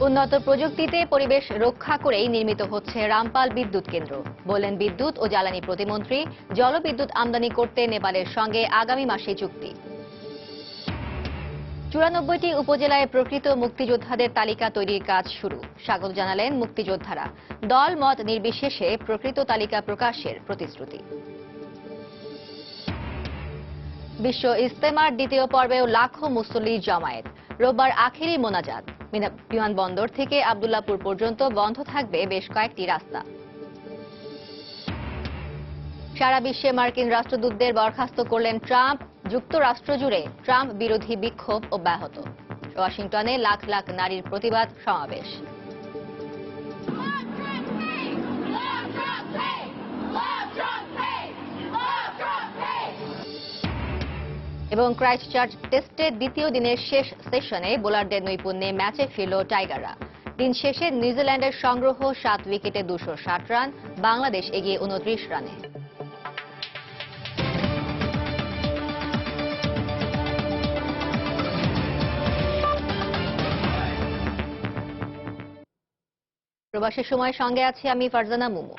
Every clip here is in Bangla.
উন্নত প্রযুক্তিতে পরিবেশ রক্ষা করেই নির্মিত হচ্ছে রামপাল বিদ্যুৎ কেন্দ্র, বললেন বিদ্যুৎ ও জ্বালানি প্রতিমন্ত্রী। জলবিদ্যুৎ আমদানি করতে নেপালের সঙ্গে আগামী মাসে চুক্তি। 94টি উপজেলায় প্রকৃত মুক্তিযোদ্ধাদের তালিকা তৈরির কাজ শুরু, স্বাগত জানালেন মুক্তিযোদ্ধারা। দল মত নির্বিশেষে প্রকৃত তালিকা প্রকাশের প্রতিশ্রুতি। বিশ্ব ইজতেমার দ্বিতীয় পর্বেও লাখো মুসল্লি জমায়েত, রোববার আখেরি মোনাজাত। বিমানবন্দর থেকে আব্দুল্লাহপুর পর্যন্ত বন্ধ থাকবে বেশ কয়েকটি রাস্তা। সারা বিশ্বে মার্কিন রাষ্ট্রদূতদের বরখাস্ত করলেন ট্রাম্প। যুক্তরাষ্ট্র জুড়ে ট্রাম্প বিরোধী বিক্ষোভ অব্যাহত। ওয়াশিংটনে লাখ লাখ নারীর প্রতিবাদ সমাবেশ। এবং ক্রাইস্টচার্চ টেস্টের দ্বিতীয় দিনের শেষ সেশনে বোলারদের নৈপুণ্যে ম্যাচে ফিরল টাইগাররা। দিন শেষে নিউজিল্যান্ডের সংগ্রহ 7 উইকেটে 260 রান, বাংলাদেশ এগিয়ে 29 রানে। প্রবাসী সময় সঙ্গে আছি আমি ফারজানা মুমু।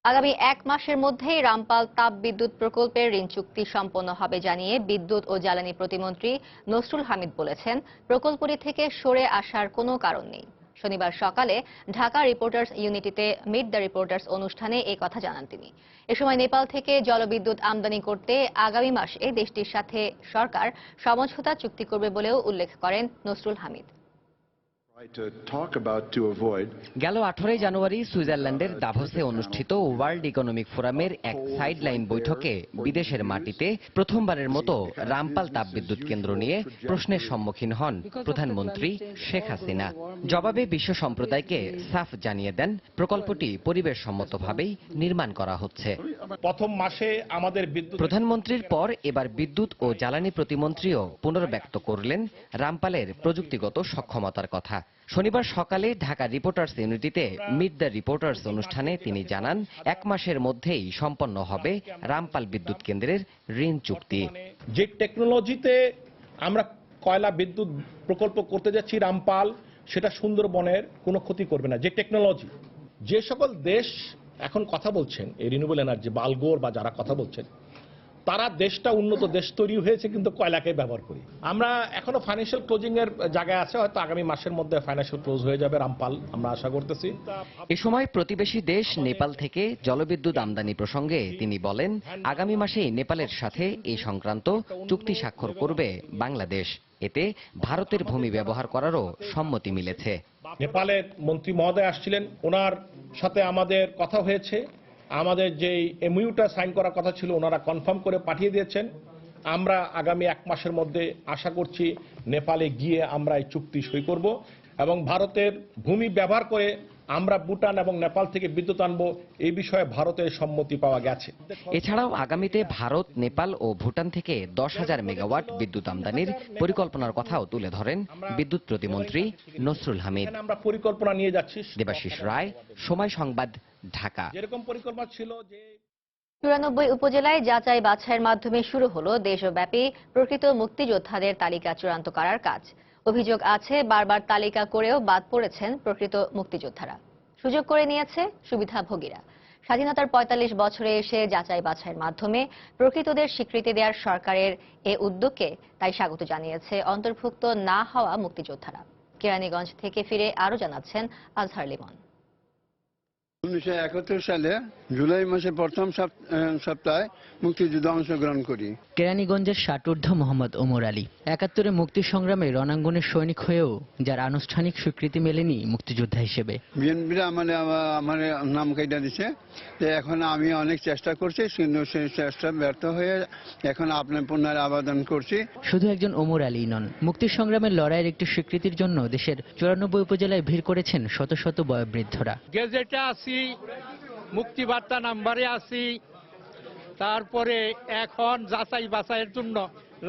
আগামী 1 মাসের মধ্যেই রামপাল তাপবিদ্যুৎ প্রকল্পের ঋণ চুক্তি সম্পন্ন হবে জানিয়ে বিদ্যুৎ ও জ্বালানি প্রতিমন্ত্রী নসরুল হামিদ বলেছেন, প্রকল্পটি থেকে সরে আসার কোনো কারণ নেই। শনিবার সকালে ঢাকা রিপোর্টার্স ইউনিটিতে মিট দ্য রিপোর্টার্স অনুষ্ঠানে এই কথা জানান তিনি। এ সময় নেপাল থেকে জলবিদ্যুৎ আমদানি করতে আগামী মাসে দেশটির সাথে সরকার সমঝোতা চুক্তি করবে বলেও উল্লেখ করেন নসরুল হামিদ। গেল 18 জানুয়ারি সুইজারল্যান্ডের দাভোসে অনুষ্ঠিত ওয়ার্ল্ড ইকোনমিক ফোরামের এক সাইডলাইন বৈঠকে বিদেশের মাটিতে প্রথমবারের মতো রামপাল তাপবিদ্যুৎ কেন্দ্র নিয়ে প্রশ্নের সম্মুখীন হন প্রধানমন্ত্রী শেখ হাসিনা। জবাবে বিশ্ব সম্প্রদায়কে সাফ জানিয়ে দেন, প্রকল্পটি পরিবেশসম্মতভাবেই নির্মাণ করা হচ্ছে। প্রথম মাসে আমাদের প্রধানমন্ত্রীর পর এবার বিদ্যুৎ ও জ্বালানি প্রতিমন্ত্রীও পুনর্ব্যক্ত করলেন রামপালের প্রযুক্তিগত সক্ষমতার কথা। শনিবার সকালে ঢাকা রিপোর্টার্স ইউনিটিতে মিট দ্য রিপোর্টার্স অনুষ্ঠানে তিনি জানান, 1 মাসের মধ্যেই সম্পন্ন হবে রামপাল বিদ্যুৎ কেন্দ্রের ঋণ চুক্তি। যে টেকনোলজিতে আমরা কয়লা বিদ্যুৎ প্রকল্প করতে যাচ্ছি রামপাল, সেটা সুন্দরবনের কোনো ক্ষতি করবে না। যে টেকনোলজি, যে সকল দেশ এখন কথা বলছেন এই রিনিউয়েবল এনার্জি বা আলগোর বা যারা কথা বলছেন, তারা দেশটা উন্নত দেশ তৈরি হয়েছে কিন্তু কয়লাকে ব্যবহার করি। আমরা এখনো ফাইন্যান্সিয়াল ক্লোজিং এর জায়গায় আছে, হয়তো আগামী মাসের মধ্যে ফাইন্যান্সিয়াল ক্লোজ হয়ে যাবে রামপাল, আমরা আশা করতেছি। এ সময় প্রতিবেশী দেশ নেপাল থেকে জলবিদ্যুৎ আমদানি প্রসঙ্গে তিনি বলেন, আগামী মাসেই নেপালের সাথে এই সংক্রান্ত চুক্তি স্বাক্ষর করবে বাংলাদেশ। এতে ভারতের ভূমি ব্যবহার করারও সম্মতি মিলেছে। নেপালের মন্ত্রী মহোদয় আসছিলেন, ওনার সাথে আমাদের কথা হয়েছে। আমাদের যে এমইউটা সাইন করার কথা ছিল ওনারা কনফার্ম করে পাঠিয়ে দিয়েছেন। আমরা আগামী 1 মাসের মধ্যে আশা করছি নেপালে গিয়ে আমরা এই চুক্তি সই করব এবং ভারতের ভূমি ব্যবহার করে আমরা ভুটান এবং নেপাল থেকে বিদ্যুৎ আনবো, এই বিষয়ে ভারতের সম্মতি পাওয়া গেছে। এছাড়াও আগামীতে ভারত, নেপাল ও ভুটান থেকে 10,000 মেগাওয়াট বিদ্যুৎ আমদানির পরিকল্পনার কথাও তুলে ধরেন বিদ্যুৎ প্রতিমন্ত্রী নসরুল হামিদ। আমরা পরিকল্পনা নিয়ে যাচ্ছি। দেবাশিস রায়, সময় সংবাদ, ঢাকা। যেরকম পরিকল্পনা ছিল যে 94 উপজেলায় যাচাই বাছাইয়ের মাধ্যমে শুরু হলো দেশব্যাপী প্রকৃত মুক্তিযোদ্ধাদের তালিকা চূড়ান্ত করার কাজ। অভিযোগ আছে, বারবার তালিকা করেও বাদ পড়েছেন প্রকৃত মুক্তিযোদ্ধারা। সুযোগ করে নিয়েছে সুবিধাভোগীরা। স্বাধীনতার 45 বছরে এসে যাচাই বাছাইয়ের মাধ্যমে প্রকৃতদের স্বীকৃতি দেওয়ার সরকারের এ উদ্যোগকে তাই স্বাগত জানিয়েছে অন্তর্ভুক্ত না হওয়া মুক্তিযোদ্ধারা। কেরানীগঞ্জ থেকে ফিরে আরো জানাচ্ছেন আজহার লিমন। 1971 সালে জুলাই মাসের প্রথম সপ্তাহে মুক্তিযুদ্ধে অংশগ্রহণ করি। কেরানীগঞ্জের ষাটোর্ধ্ব মোহাম্মদ ওমর আলী 71-এ মুক্তি সংগ্রামে রণাঙ্গনের সৈনিক হয়েও যার আনুষ্ঠানিক স্বীকৃতি মেলেনি মুক্তিযোদ্ধা হিসেবে। বিএনপিরা আমার নাম কাইটা দিছে, এখন আমি অনেক চেষ্টা করছি, কিন্তু সেই চেষ্টা ব্যর্থ হয়ে এখন আপনার পুনরায় আবেদন করছি। শুধু একজন ওমর আলী নন, মুক্তি সংগ্রামের লড়াইয়ের একটি স্বীকৃতির জন্য দেশের 94 উপজেলায় ভিড় করেছেন শত শত বয়োবৃদ্ধরা। গেজেটে আছি, মুক্তিবার্তা নাম্বারে আছি, তারপরে এখন যাচাই বাছাইয়ের জন্য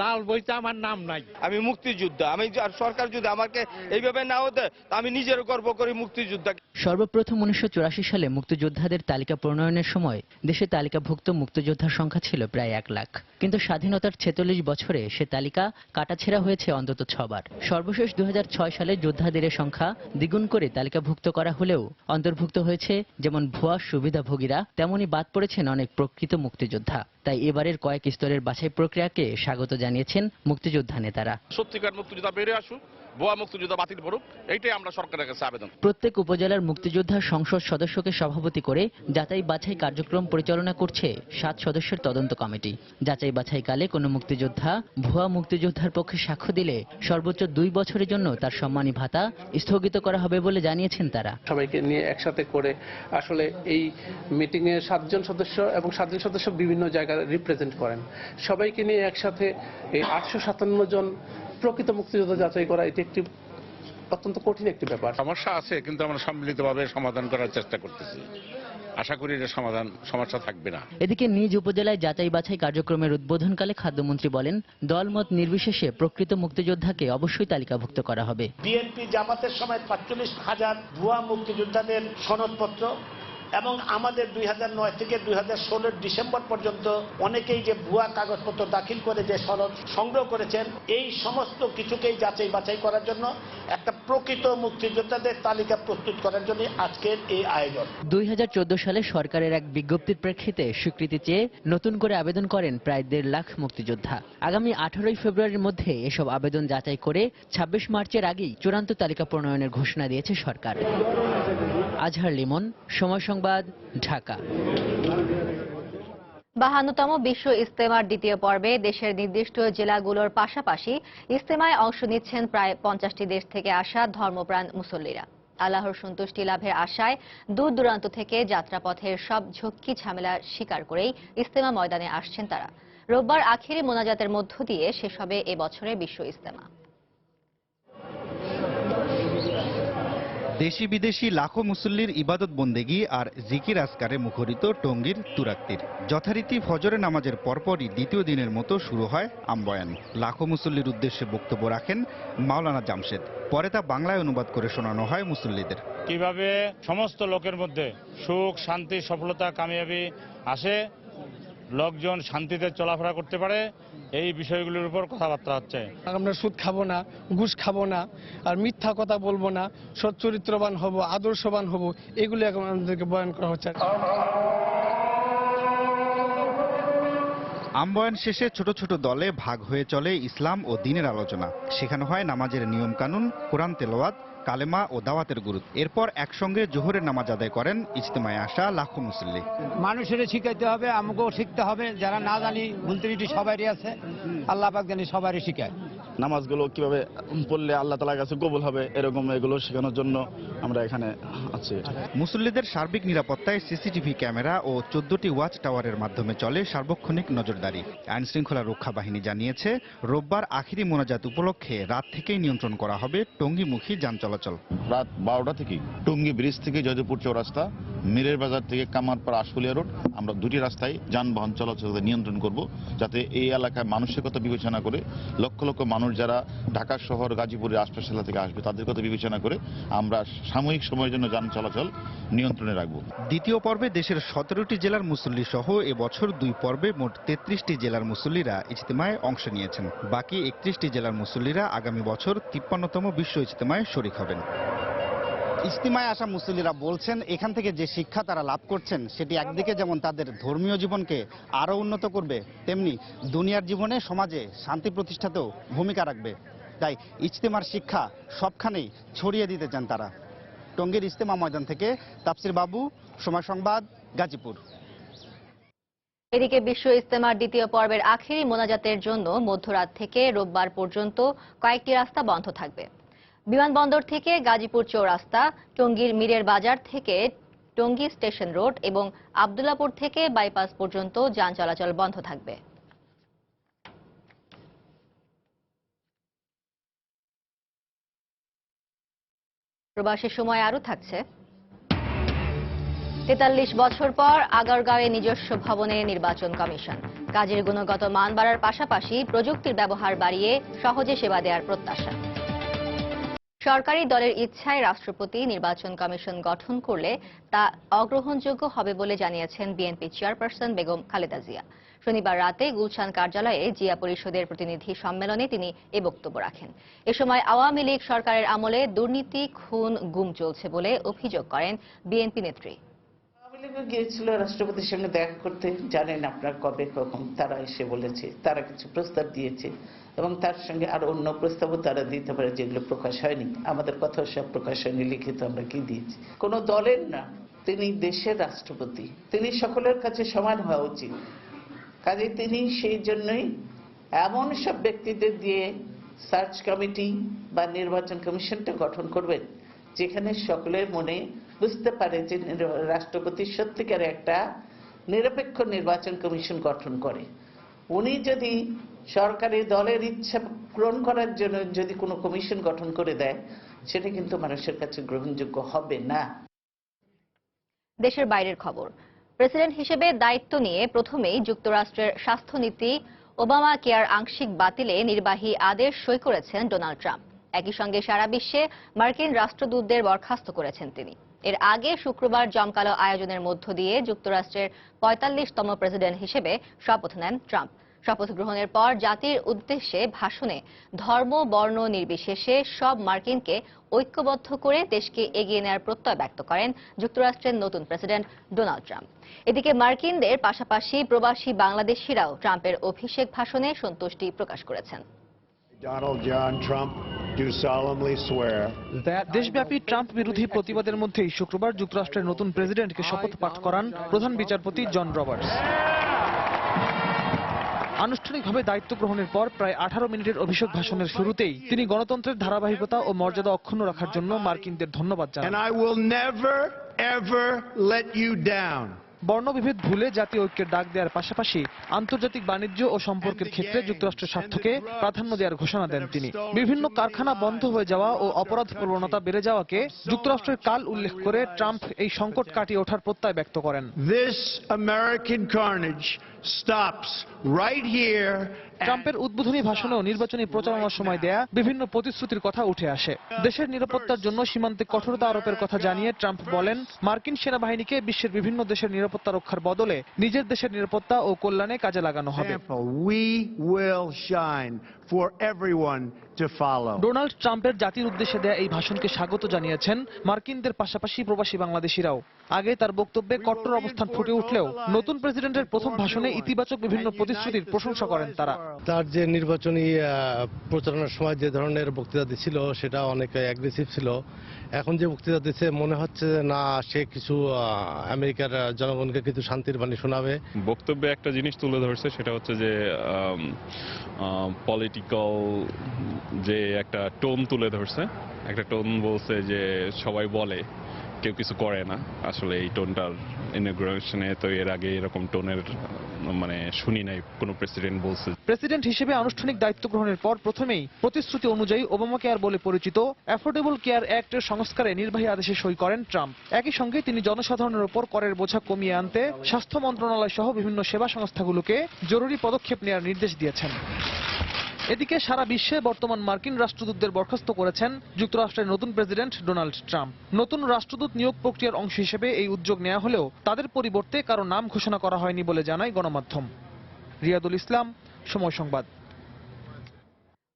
লাল বইতে আমার নাম নাই। আমি মুক্তিযোদ্ধা, আমি আর সরকার যদি আমাকে এইভাবে না হতে তা আমি নিজের গর্ব করি মুক্তিযোদ্ধা। সর্বপ্রথম 1984 সালে মুক্তিযোদ্ধাদের তালিকা প্রণয়নের সময় দেশে তালিকাভুক্ত মুক্তিযোদ্ধার সংখ্যা ছিল প্রায় 1 লাখ। কিন্তু স্বাধীনতার 46 বছরে সে তালিকা কাটাছেঁড়া হয়েছে অন্তত 6 বার। সর্বশেষ 2006 সালে যোদ্ধাদের সংখ্যা দ্বিগুণ করে তালিকাভুক্ত করা হলেও অন্তর্ভুক্ত হয়েছে যেমন ভুয়া সুবিধাভোগীরা, তেমনি বাদ পড়েছেন অনেক প্রকৃত মুক্তিযোদ্ধা। তাই এবারের কয়েক স্তরের বাছাই প্রক্রিয়াকে স্বাগত জানিয়েছেন মুক্তিযোদ্ধা নেতারা। সত্যিকার মুক্তিযোদ্ধা বেরিয়ে আসুক, ভুয়া মুক্তিযোদ্ধা বাতিল করুক, এইটাই আমরা সরকারের কাছে আবেদন। প্রত্যেক উপজেলার মুক্তিযোদ্ধা সংসদ সদস্যকে সভাপতি করে যাচাই বাছাই কার্যক্রম পরিচালনা করছে 7 সদস্যের তদন্ত কমিটি। যাচাই বাছাইকালে কোনো মুক্তিযোদ্ধা ভুয়া মুক্তিযোদ্ধার পক্ষে সাক্ষ্য দিলে সর্বোচ্চ 2 বছরের জন্য তার সম্মানী ভাতা স্থগিত করা হবে বলে জানিয়েছেন তারা। সবাইকে নিয়ে একসাথে করে আসলে এই মিটিংয়ে 7 জন সদস্য এবং 7 জন সদস্য বিভিন্ন জায়গায় রিপ্রেজেন্ট করেন। সবাইকে নিয়ে একসাথে এই 857 জন প্রকৃত মুক্তিযোদ্ধা যাচাই করা এটি একটি অত্যন্ত কঠিন একটি ব্যাপার। সমস্যা আছে, কিন্তু আমরা সম্মিলিতভাবে সমাধান করার চেষ্টা করতেছি। আশা করি এর সমস্যা থাকবে না। এদিকে নিজ উপজেলায় যাচাই বাছাই কার্যক্রমের উদ্বোধনকালে খাদ্যমন্ত্রী বলেন, দলমত নির্বিশেষে প্রকৃত মুক্তিযোদ্ধাকে অবশ্যই তালিকাভুক্ত করা হবে। বিএনপি জামাতের সময় 45,000 ভুয়া মুক্তিযোদ্ধাদের সনদপত্র এবং আমাদের 2009 থেকে 2016 ডিসেম্বর পর্যন্ত অনেকেই যে ভুয়া কাগজপত্র দাখিল করে যে সনদ সংগ্রহ করেছেন, এই সমস্ত কিছুকেই যাচাই বাছাই করার জন্য একটা প্রকৃত মুক্তিযোদ্ধাদের তালিকা প্রস্তুত করার জন্য আজকের এই আয়োজন। 2014 সালে সরকারের এক বিজ্ঞপ্তির প্রেক্ষিতে স্বীকৃতি চেয়ে নতুন করে আবেদন করেন প্রায় 1.5 লাখ মুক্তিযোদ্ধা। আগামী 18 ফেব্রুয়ারির মধ্যে এসব আবেদন যাচাই করে 26 মার্চের আগেই চূড়ান্ত তালিকা প্রণয়নের ঘোষণা দিয়েছে সরকার। আজহার লিমন, সময় সংবাদ, ঢাকা। 52তম বিশ্ব ইজতেমার দ্বিতীয় পর্বে দেশের নির্দিষ্ট জেলাগুলোর পাশাপাশি ইজতেমায় অংশ নিচ্ছেন প্রায় 50টি দেশ থেকে আসা ধর্মপ্রাণ মুসল্লিরা। আল্লাহর সন্তুষ্টি লাভের আশায় দূর দূরান্ত থেকে যাত্রাপথের সব ঝক্কি ঝামেলা স্বীকার করেই ইজতেমা ময়দানে আসছেন তারা। রোববার আখিরি মোনাজাতের মধ্য দিয়ে শেষ হবে এবছরের বিশ্ব ইজতেমা। দেশি বিদেশি লাখো মুসল্লির ইবাদত বন্দেগি আর জিকির আজকারে মুখরিত টঙ্গীর তুরাক্তির। যথারীতি ফজরে নামাজের পরপরই দ্বিতীয় দিনের মতো শুরু হয় আমবয়ান। লাখো মুসল্লির উদ্দেশ্যে বক্তব্য রাখেন মাওলানা জামশেদ। পরে তা বাংলায় অনুবাদ করে শোনানো হয় মুসল্লিদের। কিভাবে সমস্ত লোকের মধ্যে সুখ, শান্তি, সফলতা, কামিয়াবি আসে, লোকজন শান্তিতে চলাফেরা করতে পারে, এই বিষয়গুলোর উপর কথাবার্তা হচ্ছে। আমরা সুদ খাবো না, ঘুষ খাবো না, আর মিথ্যা কথা বলবো না, সচ্চরিত্রবান হব, আদর্শবান হব, এগুলো এখন আমাদেরকে বয়ান করা হচ্ছে। আমবয়ান শেষে ছোট ছোট দলে ভাগ হয়ে চলে ইসলাম ও দ্বীনের আলোচনা। শেখানো হয় নামাজের নিয়ম কানুন, কোরআন তেলাওয়াত, কালেমা ও দাওয়াতের গুরুত্ব। এরপর একসঙ্গে জোহরের নামাজ আদায় করেন ইজতেমায় আসা লাখো মুসল্লি। মানুষের শিখাইতে হবে, আমাকেও শিখতে হবে। যারা না জানি ভুল ত্রুটি সবারই আছে, আল্লাহ পাক জানি সবারই শিখায়। নামাজগুলো কিভাবে পড়লে আল্লাহ তাআলার কাছে কবুল হবে, এরকম এগুলো শেখানোর জন্য আমরা এখানে আছি। মুসল্লিদের সার্বিক নিরাপত্তায় সিসিটিভি ক্যামেরা ও 14টি ওয়াচ টাওয়ারের মাধ্যমে চলে সার্বক্ষণিক নজরদারি। আইন শৃঙ্খলা রক্ষা বাহিনী জানিয়েছে, রোববার আখিরি মোনাজাত উপলক্ষে রাত থেকেই নিয়ন্ত্রণ করা হবে টঙ্গীমুখী যান চলাচল। রাত 12টা থেকে টঙ্গী ব্রিজ থেকে জয়দেবপুর চৌরাস্তা, মিরের বাজার থেকে কামারপাড়া আশুলিয়া রোড, আমরা দুটি রাস্তায় যানবাহন চলাচল নিয়ন্ত্রণ করব, যাতে এই এলাকায় মানুষের কথা বিবেচনা করে লক্ষ লক্ষ মানুষ যারা ঢাকা শহর, গাজীপুরের আশপাশ এলাকা থেকে আসবে তাদের কথা বিবেচনা করে আমরা সাময়িক সময়ের জন্য যান চলাচল নিয়ন্ত্রণে রাখব। দ্বিতীয় পর্বে দেশের 17টি জেলার মুসল্লি সহ এবছর 2 পর্বে মোট 33টি জেলার মুসল্লিরা ইজতেমায় অংশ নিয়েছেন। বাকি 31টি জেলার মুসল্লিরা আগামী বছর 53তম বিশ্ব ইজতেমায় শরীক হবেন। ইজতিমায় আসা মুসল্লিরা বলছেন, এখান থেকে যে শিক্ষা তারা লাভ করছেন সেটি একদিকে যেমন তাদের ধর্মীয় জীবনকে আরও উন্নত করবে, তেমনি দুনিয়ার জীবনে সমাজে শান্তি প্রতিষ্ঠাতেও ভূমিকা রাখবে। তাই ইজতেমার শিক্ষা সবখানেই ছড়িয়ে দিতে চান তারা। টঙ্গীর ইজতেমা ময়দান থেকে তাফসির বাবু, সময় সংবাদ, গাজীপুর। এদিকে বিশ্ব ইজতেমার দ্বিতীয় পর্বের আখেরি মোনাজাতের জন্য মধ্যরাত থেকে রোববার পর্যন্ত কয়েকটি রাস্তা বন্ধ থাকবে। বিমানবন্দর থেকে গাজীপুর চৌরাস্তা, টঙ্গীর মীরের বাজার থেকে টঙ্গী স্টেশন রোড এবং আব্দুল্লাপুর থেকে বাইপাস পর্যন্ত যান চলাচল বন্ধ থাকবে। প্রবাসের সময় আরও থাকছে। ৪৩ বছর পর আগারগাঁওয়ে নিজস্ব ভবনে নির্বাচন কমিশন। কাজের গুণগত মান বাড়ার পাশাপাশি প্রযুক্তির ব্যবহার বাড়িয়ে সহজে সেবা দেওয়ার প্রত্যাশা। সরকারি দলের ইচ্ছায় রাষ্ট্রপতি নির্বাচন কমিশন গঠন করলে তা অগ্রহণযোগ্য হবে বলে জানিয়েছেন বিএনপি চেয়ারপারসন বেগম খালেদা জিয়া। শনিবার রাতে গুলশান কার্যালয়ে জিয়া পরিষদের প্রতিনিধি সম্মেলনে তিনি এ বক্তব্য রাখেন। এ সময় আওয়ামী লীগ সরকারের আমলে দুর্নীতি, খুন, গুম চলছে বলে অভিযোগ করেন বিএনপি নেত্রী। আওয়ামী লীগ গিয়েছিল রাষ্ট্রপতির সঙ্গে দেখা করতে, জানেন আপনার কবে কখন তারা এসে বলেছে, তারা কিছু প্রস্তাব দিয়েছে এবং তার সঙ্গে আরো অন্য প্রস্তাবও তারা দিতে পারে যেগুলো প্রকাশ হয়নি। আমাদের কথাও সব প্রকাশ হয়নি, লিখিত আমরা কি দিয়েছি। কোনো দলের না, তিনি দেশের রাষ্ট্রপতি, তিনি সকলের কাছে সমান হওয়া উচিত। কাজে তিনি সেই জন্যই এমন সব ব্যক্তিদের দিয়ে সার্চ কমিটি বা নির্বাচন কমিশনটা গঠন করবেন যেখানে সকলের মনে বুঝতে পারে যে রাষ্ট্রপতি সত্যিকার একটা নিরপেক্ষ নির্বাচন কমিশন গঠন করে। উনি যদি সরকারি দলের ইচ্ছা পূরণ করার জন্য যদি কোনো কমিশন গঠন করে দেয়, সেটা কিন্তু মানুষের কাছে গ্রহণযোগ্য হবে না। দেশের বাইরের খবর। প্রেসিডেন্ট হিসেবে দায়িত্ব নিয়ে প্রথমেই যুক্তরাষ্ট্রের স্বাস্থ্যনীতি ওবামা কেয়ার আংশিক বাতিলে নির্বাহী আদেশ সই করেছেন ডোনাল্ড ট্রাম্প। একই সঙ্গে সারা বিশ্বে মার্কিন রাষ্ট্রদূতদের বরখাস্ত করেছেন তিনি। এর আগে শুক্রবার জমকালো আয়োজনের মধ্য দিয়ে যুক্তরাষ্ট্রের ৪৫তম প্রেসিডেন্ট হিসেবে শপথ নেন ট্রাম্প। শপথ গ্রহণের পর জাতির উদ্দেশ্যে ভাষণে ধর্ম, বর্ণ নির্বিশেষে সব মার্কিনকে ঐক্যবদ্ধ করে দেশকে এগিয়ে নেওয়ার প্রত্যয় ব্যক্ত করেন যুক্তরাষ্ট্রের নতুন প্রেসিডেন্ট ডোনাল্ড ট্রাম্প। এদিকে মার্কিনদের পাশাপাশি প্রবাসী বাংলাদেশিরাও ট্রাম্পের অভিষেক ভাষণে সন্তুষ্টি প্রকাশ করেছেন। দেশব্যাপী ট্রাম্প বিরোধী প্রতিবাদের মধ্যেই শুক্রবার যুক্তরাষ্ট্রের নতুন প্রেসিডেন্টকে শপথ পাঠ করান প্রধান বিচারপতি জন রবার্টস। আনুষ্ঠানিকভাবে দায়িত্ব গ্রহণের পর প্রায় 18 মিনিটের অভিষেক ভাষণের শুরুতেই তিনি গণতন্ত্রের ধারাবাহিকতা ও মর্যাদা অক্ষুণ্ণ রাখার জন্য মার্কিনদের ধন্যবাদ জানান। বর্ণবিভেদ ভুলে জাতীয় ঐক্যের ডাক দেওয়ার পাশাপাশি আন্তর্জাতিক বাণিজ্য ও সম্পর্কের ক্ষেত্রে যুক্তরাষ্ট্রের স্বার্থকে প্রাধান্য দেওয়ার ঘোষণা দেন তিনি। বিভিন্ন কারখানা বন্ধ হয়ে যাওয়া ও অপরাধ প্রবণতা বেড়ে যাওয়াকে যুক্তরাষ্ট্রের কাল উল্লেখ করে ট্রাম্প এই সংকট কাটিয়ে ওঠার প্রত্যয় ব্যক্ত করেন। ট্রাম্পের উদ্বোধনী ভাষণেও নির্বাচনী প্রচারণার সময় দেয়া বিভিন্ন প্রতিশ্রুতির কথা উঠে আসে। দেশের নিরাপত্তার জন্য সীমান্তে কঠোরতা আরোপের কথা জানিয়ে ট্রাম্প বলেন, মার্কিন সেনাবাহিনীকে বিশ্বের বিভিন্ন দেশের নিরাপত্তা রক্ষার বদলে নিজের দেশের নিরাপত্তা ও কল্যাণে কাজে লাগানো হবে। ডোনাল্ড ট্রাম্পের জাতির উদ্দেশ্যে দেয়া এই ভাষণকে স্বাগত জানিয়েছেন মার্কিনদের পাশাপাশি প্রবাসী বাংলাদেশিরাও। আগে তার বক্তব্যে কট্টর অবস্থান ফুটে উঠলেও নতুন প্রেসিডেন্টের প্রথম ভাষণে ইতিবাচক বিভিন্ন প্রতিশ্রুতির প্রশংসা করেন তারা। তার যে নির্বাচনী প্রচারণার সময় যে ধরনের বক্তৃতা দিচ্ছিল সেটা অনেক অ্যাগ্রেসিভ ছিল। এখন যে বক্তৃতা দিচ্ছে মনে হচ্ছে না সে কিছু আমেরিকার জনগণকে কিছু শান্তির বাণী শোনাবে। বক্তব্যে একটা জিনিস তুলে ধরছে, সেটা হচ্ছে যে পলিটিক্যাল যে একটা টোন তুলে ধরছে। একটা টোন বলছে যে সবাই বলে কেউ কিছু করে না, আসলে এই টোনটার ইনগ্রেশনে তো এর আগে এরকম টোনের শুনি নাই কোনো প্রেসিডেন্ট বলছে। প্রেসিডেন্ট হিসেবে আনুষ্ঠানিক দায়িত্ব গ্রহণের পর প্রথমেই প্রতিশ্রুতি অনুযায়ী ওবামা কেয়ার বলে পরিচিত অ্যাফোর্ডেবল কেয়ার অ্যাক্টের সংস্কারে নির্বাহী আদেশে সই করেন ট্রাম্প। একই সঙ্গে তিনি জনসাধারণের উপর করের বোঝা কমিয়ে আনতে স্বাস্থ্য মন্ত্রণালয় সহ বিভিন্ন সেবা সংস্থাগুলোকে জরুরি পদক্ষেপ নেওয়ার নির্দেশ দিয়েছেন। এদিকে সারা বিশ্বে বর্তমান মার্কিন রাষ্ট্রদূতদের বরখাস্ত করেছেন যুক্তরাষ্ট্রের নতুন প্রেসিডেন্ট ডোনাল্ড ট্রাম্প। নতুন রাষ্ট্রদূত নিয়োগ প্রক্রিয়ার অংশ হিসেবে এই উদ্যোগ নেওয়া হলেও তাদের পরিবর্তে কারো নাম ঘোষণা করা হয়নি বলে জানায় গণমাধ্যম। রিয়াদুল ইসলাম, সময় সংবাদ।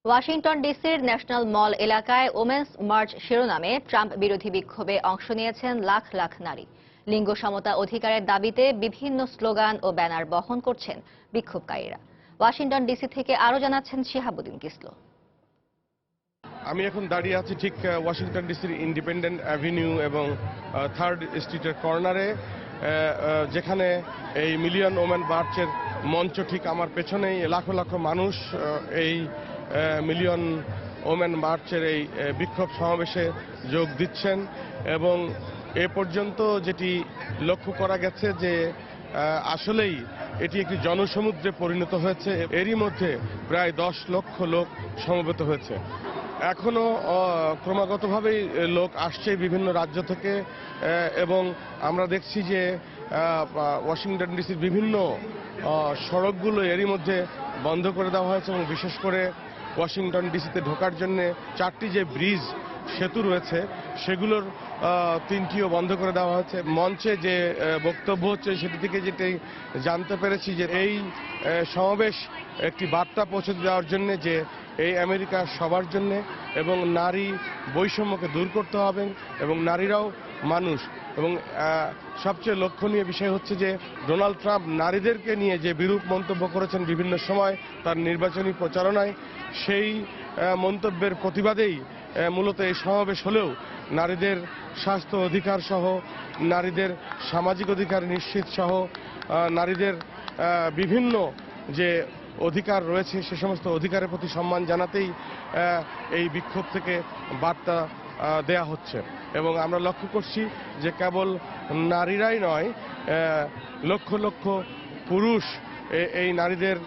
ওয়াশিংটন ডিসির ন্যাশনাল মল এলাকায় ওমেন্স মার্চ শিরোনামে ট্রাম্প বিরোধী বিক্ষোভে অংশ নিয়েছেন লাখ লাখ নারী। লিঙ্গ সমতা অধিকারের দাবিতে বিভিন্ন স্লোগান ও ব্যানার বহন করছেন বিক্ষোভকারীরা। ওয়াশিংটন ডিসি থেকে আরো জানাচ্ছেন শিহাবুদ্দিন কিসলো। আমি এখন দাঁড়িয়ে আছি ঠিক ওয়াশিংটন ডিসির ইন্ডিপেন্ডেন্ট অ্যাভিনিউ এবং 3rd স্ট্রিটের কর্নারে, যেখানে এই মিলিয়ন ওমেন মার্চের মঞ্চ ঠিক আমার পেছনেই। লাখো লাখো মানুষ এই মিলিয়ন ওমেন মার্চের এই বিক্ষোভ সমাবেশে যোগ দিচ্ছেন এবং এ পর্যন্ত যেটি লক্ষ্য করা গেছে যে আসলেই এটি একটি জনসমুদ্রে পরিণত হয়েছে। এরই মধ্যে প্রায় 10 লক্ষ লোক সমবেত হয়েছে। এখনো ক্রমাগতভাবেই লোক আসছে বিভিন্ন রাজ্য থেকে এবং আমরা দেখছি যে ওয়াশিংটন ডিসির বিভিন্ন সড়কগুলো এরই মধ্যে বন্ধ করে দেওয়া হয়েছে এবং বিশেষ করে ওয়াশিংটন ডিসিতে ঢোকার জন্য 4টি যে ব্রিজ সেতু রয়েছে সেগুলোর 3টিও বন্ধ করে দেওয়া হয়েছে। মঞ্চে যে বক্তব্য হচ্ছে সেটি থেকে যেটি জানতে পেরেছি যে এই সমাবেশ একটি বার্তা পৌঁছে দেওয়ার জন্য যে এই আমেরিকা সবার জন্য এবং নারী বৈষম্যকে দূর করতে হবে এবং নারীরাও মানুষ। এবং সবচেয়ে লক্ষণীয় বিষয় হচ্ছে যে ডোনাল্ড ট্রাম্প নারীদেরকে নিয়ে যে বিরূপ মন্তব্য করেছেন বিভিন্ন সময় তার নির্বাচনী প্রচারণায়, সেই মন্তব্যের প্রতিবাদেই মূলত এই সমাবেশ হলেও নারীদের স্বাস্থ্য অধিকার সহ, নারীদের সামাজিক অধিকার নিশ্চিত সহ, নারীদের বিভিন্ন যে অধিকার রয়েছে সে সমস্ত অধিকারের প্রতি সম্মান জানাতেই এই বিক্ষোভ থেকে বার্তা দেয়া হচ্ছে। এবং আমরা লক্ষ্য করছি যে কেবল নারীরাই নয়, লক্ষ লক্ষ পুরুষ এই নারীদের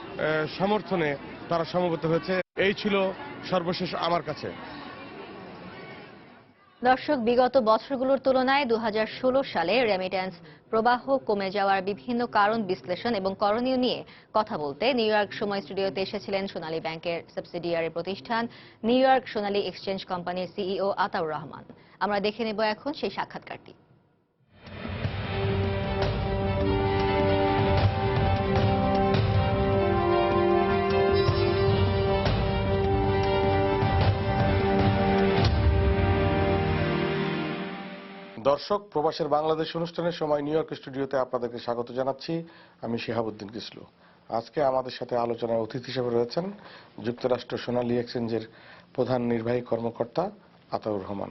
সমর্থনে তারা সমবেত হয়েছে। এই ছিল সর্বশেষ আমার কাছে। দর্শক, বিগত বছরগুলোর তুলনায় 2016 সালে রেমিট্যান্স প্রবাহ কমে যাওয়ার বিভিন্ন কারণ বিশ্লেষণ এবং করণীয় নিয়ে কথা বলতে নিউ ইয়র্ক সময় স্টুডিওতে এসেছিলেন সোনালী ব্যাংকের সাবসিডিয়ারি প্রতিষ্ঠান নিউ ইয়র্ক সোনালী এক্সচেঞ্জ কোম্পানির সিইও আতাউর রহমান। আমরা দেখে নেব এখন সেই সাক্ষাৎকারটি। দর্শক, প্রবাসের বাংলাদেশ অনুষ্ঠানের সময় নিউ ইয়র্ক স্টুডিওতে আপনাদেরকে স্বাগত জানাচ্ছি। আমি শিহাবুদ্দিন কিসলু। আজকে আমাদের সাথে আলোচনায় অতিথি হিসেবে রয়েছেন যুক্তরাষ্ট্র সোনালী এক্সচেঞ্জের প্রধান নির্বাহী কর্মকর্তা আতাউর রহমান।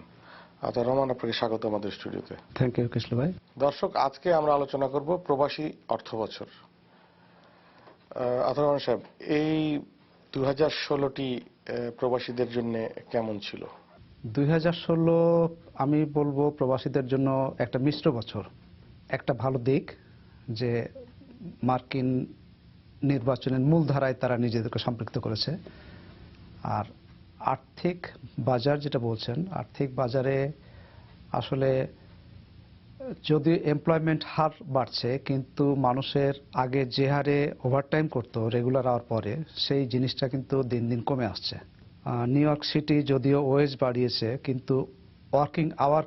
আতাউর রহমান, আপনাকে স্বাগত আমাদের স্টুডিওতে। থ্যাংক ইউ কিসলু ভাই। দর্শক, আজকে আমরা আলোচনা করব প্রবাসী অর্থ বছর। আতাউর রহমান সাহেব, এই 2016টি প্রবাসীদের জন্য কেমন ছিল? 2016 আমি বলবো প্রবাসীদের জন্য একটা মিশ্র বছর। একটা ভালো দিক যে মার্কিন নির্বাচনের মূলধারায় তারা নিজেদেরকে সম্পৃক্ত করেছে। আর আর্থিক বাজার যেটা বলছেন, আর্থিক বাজারে আসলে যদি এমপ্লয়মেন্ট হার বাড়ছে কিন্তু মানুষের আগে যে হারে ওভারটাইম করতো রেগুলার আওয়ার পরে, সেই জিনিসটা কিন্তু দিন দিন কমে আসছে। নিউ ইয়র্ক সিটি যদিও ওয়েজ বাড়িয়েছে কিন্তু ওয়ার্কিং আওয়ার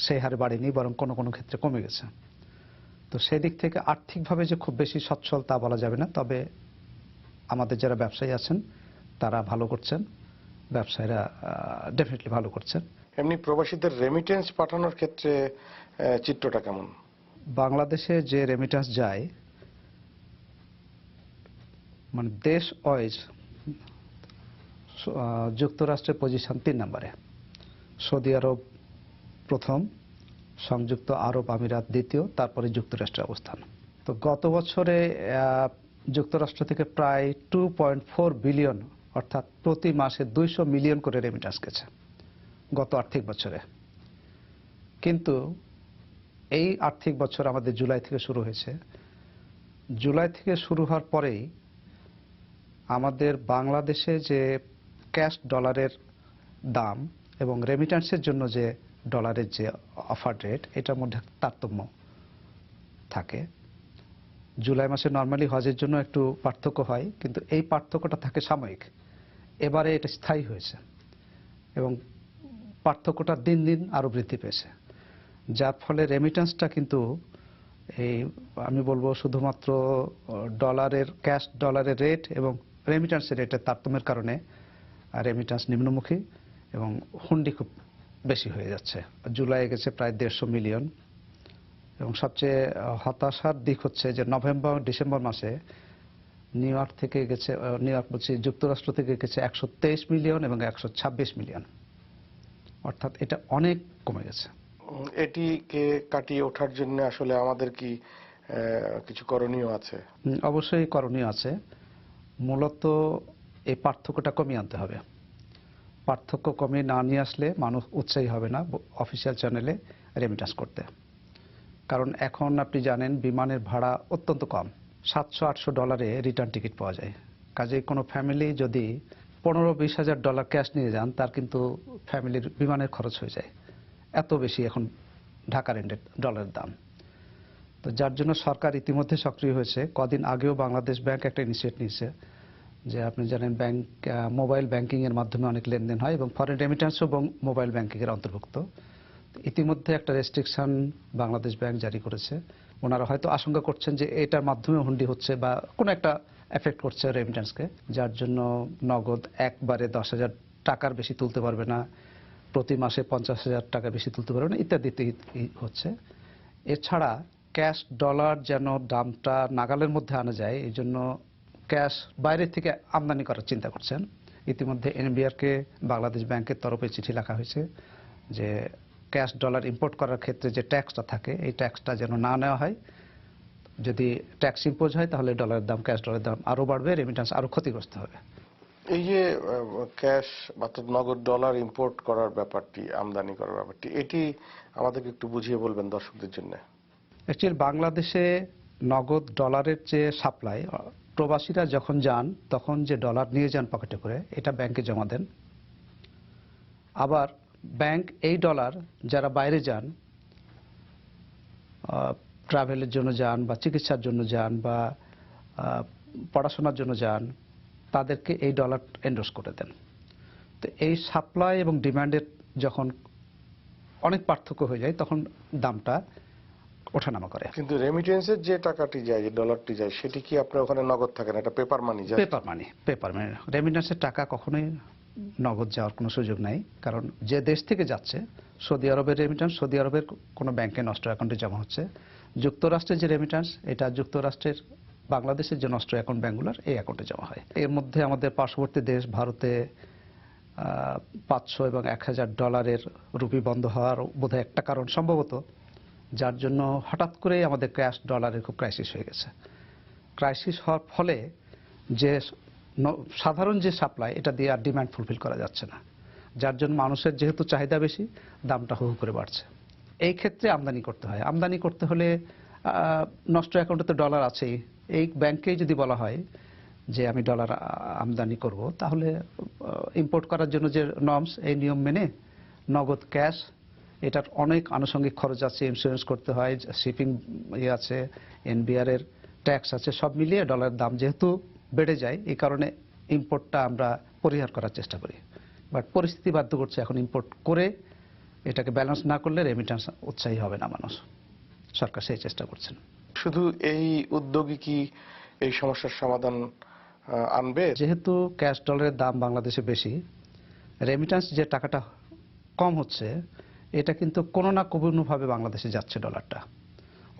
সেই হারে বাড়েনি, বরং কোনো কোনো ক্ষেত্রে কমে গেছে। তো সেদিক থেকে আর্থিকভাবে যে খুব বেশি সচ্ছল তা বলা যাবে না, তবে আমাদের যারা ব্যবসায়ী আছেন তারা ভালো করছেন, ব্যবসায়ীরা ডেফিনেটলি ভালো করছেন। এমনি প্রবাসীদের রেমিটেন্স পাঠানোর ক্ষেত্রে চিত্রটা কেমন? বাংলাদেশে যে রেমিটেন্স যায় মানে দেশ ওয়াইজ যুক্তরাষ্ট্রের পজিশন 3 নম্বরে, সৌদি আরব প্রথম, সংযুক্ত আরব আমিরাত দ্বিতীয়, তারপরে যুক্তরাষ্ট্রের অবস্থান। তো গত বছরে যুক্তরাষ্ট্র থেকে প্রায় 2.4 বিলিয়ন অর্থাৎ প্রতি মাসে 200 মিলিয়ন করে রেমিটেন্স গেছে গত আর্থিক বছরে। কিন্তু এই আর্থিক বছর আমাদের জুলাই থেকে শুরু হয়েছে। জুলাই থেকে শুরু হওয়ার পরেই আমাদের বাংলাদেশে যে ক্যাশ ডলারের দাম এবং রেমিটেন্সের জন্য যে ডলারের যে অফার রেট, এটার মধ্যে তারতম্য থাকে। জুলাই মাসে নর্মালি হজের জন্য একটু পার্থক্য হয়, কিন্তু এই পার্থক্যটা থাকে সাময়িক। এবারে এটা স্থায়ী হয়েছে এবং পার্থক্যটা দিন দিন আরও বৃদ্ধি পেয়েছে, যার ফলে রেমিটেন্সটা কিন্তু এই আমি বলবো শুধুমাত্র ডলারের ক্যাশ ডলারের রেট এবং রেমিটেন্সের রেটের তারতম্যের কারণে রেমিটেন্স নিম্নমুখী এবং হুন্ডি খুব বেশি হয়ে যাচ্ছে। জুলাই গেছে প্রায় 150 মিলিয়ন এবং সবচেয়ে হতাশার দিক হচ্ছে যে নভেম্বর ডিসেম্বর মাসে নিউ ইয়র্ক থেকে গেছে, নিউ ইয়র্ক বলছি যুক্তরাষ্ট্র থেকে গেছে 123 মিলিয়ন এবং 126 মিলিয়ন, অর্থাৎ এটা অনেক কমে গেছে। এটিকে কাটিয়ে ওঠার জন্য আসলে আমাদের কি কিছু করণীয় আছে? অবশ্যই করণীয় আছে। মূলত এই পার্থক্যটা কমিয়ে আনতে হবে। পার্থক্য কমিয়ে না নিয়ে আসলে মানুষ উৎসাহী হবে না অফিসিয়াল চ্যানেলে রেমিটেন্স করতে। কারণ এখন আপনি জানেন বিমানের ভাড়া অত্যন্ত কম, $700-800 রিটার্ন টিকিট পাওয়া যায়। কাজেই কোনো ফ্যামিলি যদি 15-20 হাজার ডলার ক্যাশ নিয়ে যান, তার কিন্তু ফ্যামিলির বিমানের খরচ হয়ে যায়। এত বেশি এখন ঢাকার ডলারের দাম। তো যার জন্য সরকার ইতিমধ্যে সক্রিয় হয়েছে। কদিন আগেও বাংলাদেশ ব্যাংক একটা ইনিশিয়েটিভ নিয়েছে যে আপনি জানেন ব্যাংক মোবাইল ব্যাংকিং এর মাধ্যমে অনেক লেনদেন হয় এবং ফরেন রেমিটেন্সও মোবাইল ব্যাংকিং এর অন্তর্ভুক্ত। ইতিমধ্যে একটা রেস্ট্রিকশন বাংলাদেশ ব্যাংক জারি করেছে। ওনারা হয়তো আশঙ্কা করছেন যে এটার মাধ্যমে হুন্ডি হচ্ছে বা কোনো একটা এফেক্ট করছে রেমিটেন্সকে, যার জন্য নগদ একবারে 10,000 টাকার বেশি তুলতে পারবে না, প্রতি মাসে 50,000 টাকা বেশি তুলতে পারবে না ইত্যাদি হচ্ছে। এছাড়া ক্যাশ ডলার যেন দামটা নাগালের মধ্যে আনা যায়, এই জন্য ক্যাশ বাইরে থেকে আমদানি করার চিন্তা করছেন। ইতিমধ্যে এনবিআরকে বাংলাদেশ ব্যাংকের তরফে চিঠি লেখা হয়েছে যে ক্যাশ ডলার ইম্পোর্ট করার ক্ষেত্রে যে ট্যাক্সটা থাকে এই ট্যাক্সটা যেন না নেওয়া হয়। যদি ট্যাক্স ইম্পোজ হয় তাহলে ডলারের দাম, ক্যাশ ডলারের দাম আরও বাড়বে, রেমিটেন্স আরও ক্ষতিগ্রস্ত হবে। এই যে ক্যাশ বা নগদ ডলার ইম্পোর্ট করার ব্যাপারটি, আমদানি করার ব্যাপারটি, এটি আমাদেরকে একটু বুঝিয়ে বলবেন দর্শকদের জন্য। অ্যাকচুয়ালি বাংলাদেশে নগদ ডলারের যে সাপ্লাই, প্রবাসীরা যখন যান তখন যে ডলার নিয়ে যান পকেটে করে, এটা ব্যাংকে জমা দেন। আবার ব্যাংক এই ডলার যারা বাইরে যান, ট্রাভেলের জন্য যান বা চিকিৎসার জন্য যান বা পড়াশোনার জন্য যান, তাদেরকে এই ডলার এন্ডোর্স করে দেন। তো এই সাপ্লাই এবং ডিমান্ডের যখন অনেক পার্থক্য হয়ে যায় তখন দামটা ওঠানামা করে। কিন্তু রেমিটেন্সের যে টাকাটি যায়, যে ডলারটি যায়, সেটি কি আপনার ওখানে নগদ থাকে না, এটা পেপার মানি যায়? পেপার মানি। রেমিটেন্সের টাকা কখনোই নগদ যাওয়ার কোনো সুযোগ নাই, কারণ যে দেশ থেকে যাচ্ছে, সৌদি আরবের রেমিটেন্স সৌদি আরবের কোনো ব্যাংকে নষ্ট অ্যাকাউন্টে জমা হচ্ছে। যুক্তরাষ্ট্রের যে রেমিটেন্স, এটা যুক্তরাষ্ট্রের বাংলাদেশের যে নষ্ট অ্যাকাউন্ট ব্যাংকগুলোর এই অ্যাকাউন্টে জমা হয়। এর মধ্যে আমাদের পার্শ্ববর্তী দেশ ভারতে 500 এবং 1000 ডলারের রুপি বন্ধ হওয়ার বোধহয় একটা কারণ সম্ভবত, যার জন্য হঠাৎ করে আমাদের ক্যাশ ডলারের খুব ক্রাইসিস হয়ে গেছে। ক্রাইসিস হওয়ার ফলে যে সাধারণ যে সাপ্লাই, এটা দিয়ে আর ডিমান্ড ফুলফিল করা যাচ্ছে না, যার জন্য মানুষের যেহেতু চাহিদা বেশি, দামটা হু হু করে বাড়ছে। এই ক্ষেত্রে আমদানি করতে হয়। আমদানি করতে হলে নষ্ট অ্যাকাউন্টে তো ডলার আছেই, এই ব্যাংকেই যদি বলা হয় যে আমি ডলার আমদানি করব, তাহলে ইম্পোর্ট করার জন্য যে নর্মস, এই নিয়ম মেনে নগদ ক্যাশ, এটার অনেক আনুষঙ্গিক খরচ আছে, ইন্স্যুরেন্স করতে হয়, শিপিং আছে, এনবিআর এর ট্যাক্স আছে, সব মিলিয়ে ডলারের দাম যেহেতু বেড়ে যায়, এই কারণে ইম্পোর্টটা আমরা পরিহার করার চেষ্টা করি। বাট পরিস্থিতি বাধ্য করছে এখন ইম্পোর্ট করে এটাকে ব্যালেন্স না করলে রেমিটেন্স উৎসাহী হবে না মানুষ। সরকার সেই চেষ্টা করছেন। শুধু এই উদ্যোগই কি এই সমস্যার সমাধান আনবে? যেহেতু ক্যাশ ডলারের দাম বাংলাদেশে বেশি, রেমিটেন্স যে টাকাটা কম হচ্ছে, এটা কিন্তু কোনো না কোনোভাবে বাংলাদেশে যাচ্ছে ডলারটা।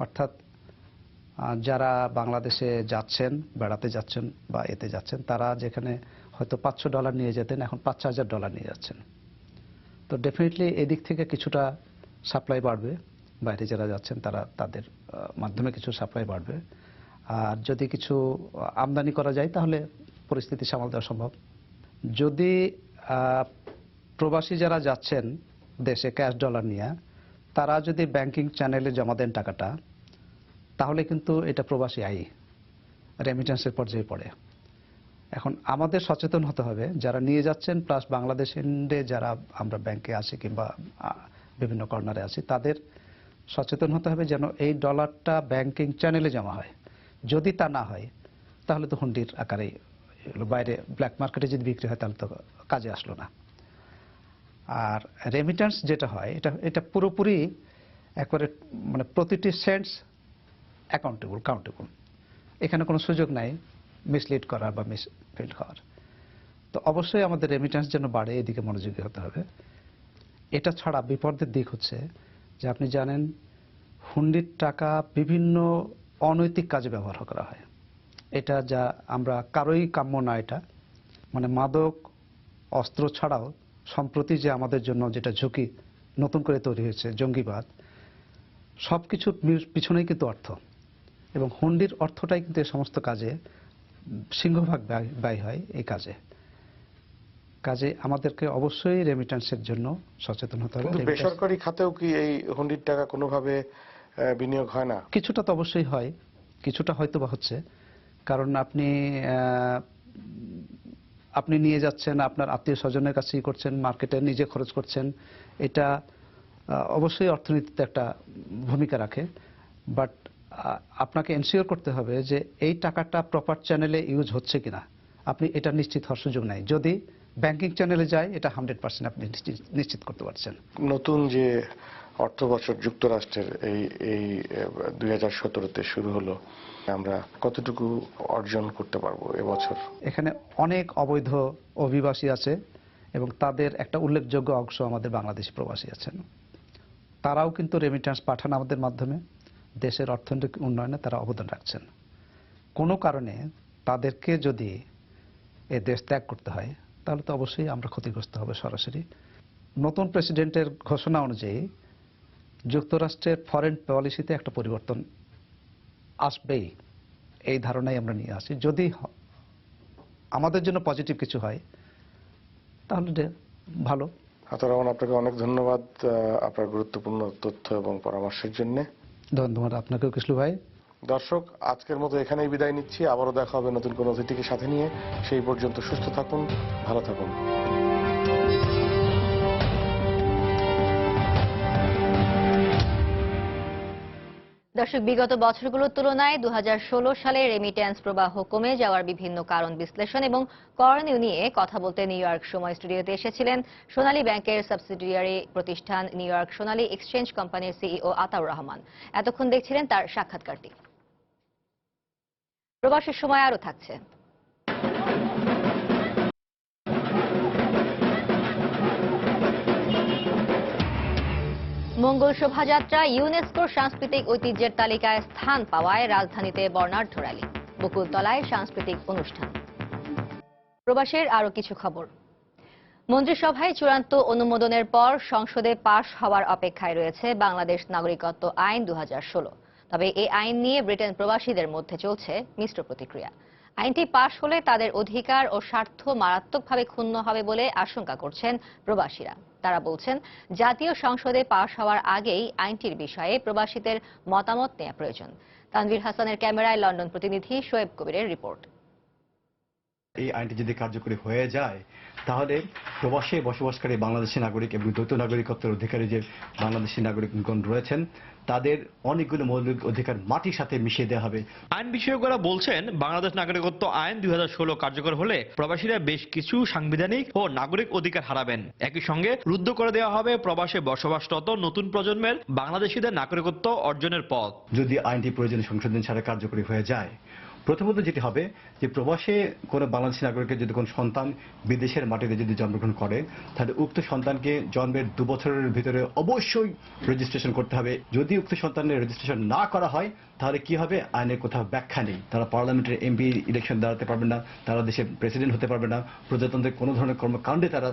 অর্থাৎ যারা বাংলাদেশে যাচ্ছেন, বেড়াতে যাচ্ছেন বা এতে যাচ্ছেন, তারা যেখানে হয়তো 500 ডলার নিয়ে যেতেন, এখন 5,000 ডলার নিয়ে যাচ্ছেন। তো ডেফিনেটলি এদিক থেকে কিছুটা সাপ্লাই বাড়বে, বাইরে যারা যাচ্ছেন তারা তাদের মাধ্যমে কিছু সাপ্লাই বাড়বে। আর যদি কিছু আমদানি করা যায় তাহলে পরিস্থিতি সামাল দেওয়া সম্ভব। যদি প্রবাসী যারা যাচ্ছেন দেশে ক্যাশ ডলার নিয়ে, তারা যদি ব্যাংকিং চ্যানেলে জমা দেন টাকাটা, তাহলে কিন্তু এটা প্রবাসী আয়, রেমিটেন্সের পর্যায়ে পড়ে। এখন আমাদের সচেতন হতে হবে, যারা নিয়ে যাচ্ছেন প্লাস বাংলাদেশ এন্ডে যারা আমরা ব্যাংকে আছি কিংবা বিভিন্ন কর্নারে আছি, তাদের সচেতন হতে হবে যেন এই ডলারটা ব্যাংকিং চ্যানেলে জমা হয়। যদি তা না হয় তাহলে তো হুন্ডির আকারেই বাইরে ব্ল্যাক মার্কেটে যদি বিক্রি হয় তাহলে তো কাজে আসলো না। আর রেমিটেন্স যেটা হয়, এটা পুরোপুরি একবারে মানে প্রতিটি সেন্টস কাউন্টেবল। এখানে কোনো সুযোগ নাই মিসলিড করার বা মিসফিল্ড হওয়ার। তো অবশ্যই আমাদের রেমিটেন্স যেন বাড়ে, এদিকে মনোযোগী হতে হবে। এটা ছাড়া বিপদের দিক হচ্ছে যে আপনি জানেন হুন্ডির টাকা বিভিন্ন অনৈতিক কাজে ব্যবহার করা হয়। এটা যা আমরা কারোই কাম্য না। এটা মানে মাদক, অস্ত্র ছাড়াও সম্প্রতি যে আমাদের জন্য যেটা ঝুঁকি নতুন করে তৈরি হয়েছে, জঙ্গিবাদ, সব কিছুর পিছনেই কিন্তু অর্থ, এবং হুন্ডির অর্থটাই কিন্তু এই সমস্ত কাজে সিংহভাগ ব্যয় হয়। এই কাজে আমাদেরকে অবশ্যই রেমিটেন্সের জন্য সচেতন হতে হবে। বেসরকারি খাতেও কি এই হুন্ডির টাকা কোনোভাবে বিনিয়োগ হয় না? কিছুটা তো অবশ্যই হয়, কিছুটা হয়তো বা হচ্ছে, কারণ আপনি আপনি নিয়ে যাচ্ছেন, আপনার আত্মীয় স্বজনের কাছেই করছেন, মার্কেটে নিজে খরচ করছেন, এটা অবশ্যই অর্থনীতিতে একটা ভূমিকা রাখে। বাট আপনাকে এনশিওর করতে হবে যে এই টাকাটা প্রপার চ্যানেলে ইউজ হচ্ছে কিনা, আপনি এটা নিশ্চিত হওয়ার সুযোগ নাই। যদি ব্যাংকিং চ্যানেলে যায়, এটা 100% আপনি নিশ্চিত করতে পারছেন। নতুন যে অর্থ বছর যুক্তরাষ্ট্রের এই 2017-তে শুরু হলো, আমরা কতটুকু অর্জন করতে পারবো এবছর? এখানে অনেক অবৈধ অভিবাসী আছে এবং তাদের একটা উল্লেখযোগ্য অংশ আমাদের বাংলাদেশি প্রবাসী আছেন। তারাও কিন্তু রেমিট্যান্স পাঠান আমাদের মাধ্যমে, দেশের অর্থনৈতিক উন্নয়নে তারা অবদান রাখছেন। কোনো কারণে তাদেরকে যদি এ দেশ ত্যাগ করতে হয়, তাহলে তো অবশ্যই আমরা ক্ষতিগ্রস্ত হবে সরাসরি। নতুন প্রেসিডেন্টের ঘোষণা অনুযায়ী যুক্তরাষ্ট্রের ফরেন পলিসিতে একটা পরিবর্তন আসবেই, এই ধারণাই আমরা নিয়ে আসি। যদি আমাদের জন্য পজিটিভ কিছু হয় তাহলে ভালো। আতাউর রহমান, আপনাকে অনেক ধন্যবাদ আপনার গুরুত্বপূর্ণ তথ্য এবং পরামর্শের জন্য। ধন্যবাদ আপনাকেও কিসলু ভাই। দর্শক, আজকের মতো এখানেই বিদায় নিচ্ছি। আবারও দেখা হবে নতুন কোনো অতিথিকে সাথে নিয়ে। সেই পর্যন্ত সুস্থ থাকুন, ভালো থাকুন। দর্শক, বিগত বছরগুলোর তুলনায় 2016 সালে রেমিট্যান্স প্রবাহ কমে যাওয়ার বিভিন্ন কারণ বিশ্লেষণ এবং করণীয় নিয়ে কথা বলতে নিউ ইয়র্ক সময় স্টুডিওতে এসেছিলেন সোনালী ব্যাংকের সাবসিডিয়ারি প্রতিষ্ঠান নিউ ইয়র্ক সোনালী এক্সচেঞ্জ কোম্পানির সিইও আতাউর রহমান। এতক্ষণ দেখছিলেন তার সাক্ষাৎকারটি। প্রবাসের সময় আরও থাকছে। মঙ্গল শোভাযাত্রা ইউনেস্কোর সাংস্কৃতিক ঐতিহ্যের তালিকায় স্থান পাওয়ায় রাজধানীতে বর্ণাঢ্য র্যালি, বকুলতলায় সাংস্কৃতিক অনুষ্ঠান। প্রবাসের আরও কিছু খবর। মন্ত্রিসভায় চূড়ান্ত অনুমোদনের পর সংসদে পাশ হওয়ার অপেক্ষায় রয়েছে বাংলাদেশ নাগরিকত্ব আইন 2016। তবে এই আইন নিয়ে ব্রিটেন প্রবাসীদের মধ্যে চলছে মিশ্র প্রতিক্রিয়া। আইনটি পাশ হলে তাদের অধিকার ও স্বার্থ মারাত্মকভাবে ক্ষুণ্ণ হবে বলে আশঙ্কা করছেন প্রবাসীরা। তারা বলছেন, জাতীয় সংসদে পাশ হওয়ার আগেই আইনটির বিষয়ে প্রবাসীদের মতামত নেওয়া প্রয়োজন। তানভীর হাসানের ক্যামেরায় লন্ডন প্রতিনিধি শোয়েব কবিরের রিপোর্ট। এই আইনটি যদি কার্যকরী হয়ে যায়, তাহলে প্রবাসে বসবাসকারী বাংলাদেশি নাগরিক এবং দ্বৈত নাগরিকত্বের অধিকারী যে বাংলাদেশি নাগরিকগণ রয়েছেন, তাদের অনেকগুলো মৌলিক অধিকার মাটির সাথে মিশিয়ে দেওয়া হবে। আইন বিশেষজ্ঞরা বলছেন, বাংলাদেশ নাগরিকত্ব আইন 2016 কার্যকর হলে প্রবাসীরা বেশ কিছু সাংবিধানিক ও নাগরিক অধিকার হারাবেন। একই সঙ্গে রুদ্ধ করে দেওয়া হবে প্রবাসে বসবাসরত নতুন প্রজন্মের বাংলাদেশিদের নাগরিকত্ব অর্জনের পথ। যদি আইনটি প্রয়োজনীয় সংশোধন ছাড়া কার্যকরী হয়ে যায়, প্রথমত যেটি হবে যে প্রবাসে কোনো বাংলাদেশি নাগরিকের যদি কোনো সন্তান বিদেশের মাটিতে যদি জন্মগ্রহণ করে, তাহলে উক্ত সন্তানকে জন্মের 2 বছরের ভিতরে অবশ্যই রেজিস্ট্রেশন করতে হবে। যদি উক্ত সন্তানের রেজিস্ট্রেশন না করা হয়, তাহলে কি হবে? আইনের কোথাও ব্যাখ্যা নেই। তারা পার্লামেন্টের এমপি ইলেকশন দাঁড়াতে পারবে না, তারা দেশের প্রেসিডেন্ট হতে পারবে না, প্রজাতন্ত্রের কোনো ধরনের কর্মকাণ্ডে তারা